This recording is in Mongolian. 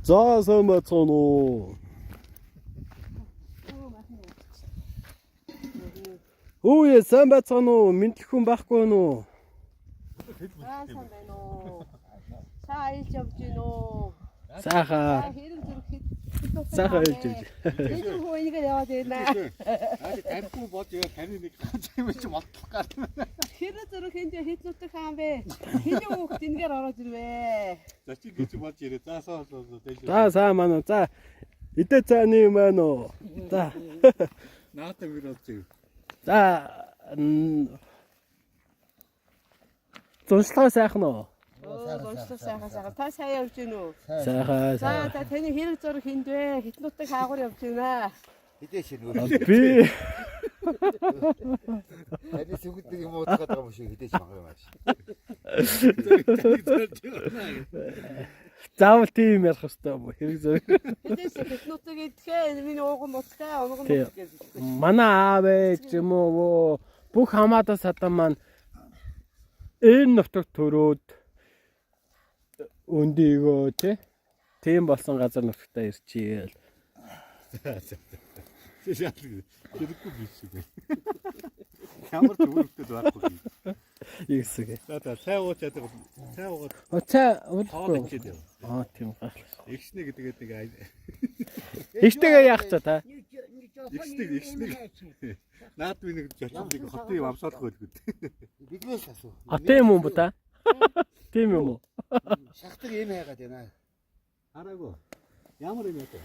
За сайн байцгаана уу. Өө сайн байцгаана уу? Мэдлэх хүн байхгүй байна уу? Аа сайн байна уу? Сайн иж явж гин үү? Сайхан. Хэрэг зүрх хэд Сайхан хэлж байна. энэ хөө энийг яваад байна. Тарьхгүй бод яа таны нэг ганц юм чи мотлох гал. Хэрэг зүрх энд хэдлүүтэй хаан бэ? Хэний хүүхд энэгээр ороод ирвэ. За чи гэж болж ирээ. Заасаа За сайн маань уу. За идэ цааны юм байна уу? За. наата мөр болж ирээ. За зуршлага сайхан уу? Гонцлог сайхан. Та сайн явж гин үү? Сайхан. За таны хэрэг зүрх энд вэ? Хэдлүүтэй хаагур явж байна. Хидээ шинэ Би таны сүгддэг юм уу гэдэг юм шиг хидээ чанга юм ааш. заавал тийм ярих хэрэгтэй юм уу? Хэрэг зэрэг. Хэдээс хэдлүүтэйг идэхээ миний ууган муцгаа унган муцгаа гэж. Манай аав ээж юм уу бүх хамаатан садан маань энэ нутагт төрөөд өндийгөө тийм болсон газар нутагтаа ирчихээ. Хэрэггүй биш үү. Ямар ч өөртөө байхгүй. Ийгсэг. За цай ууцаад цай уугаад Оцаа хоол уулахгүй. ичээд яв. Аа тийм гайхал. Игснэ гэдэг нэг Ихтэйгээ яах ч та. игснэ. Наад би нэг жочмыг хотын юм амсаалах байлгүй. Биднээс асуу. Хатаа юм уу та? Тийм юм уу? Шахдаг юм хайгаад байна. Хараагүй. Ямар юм яа.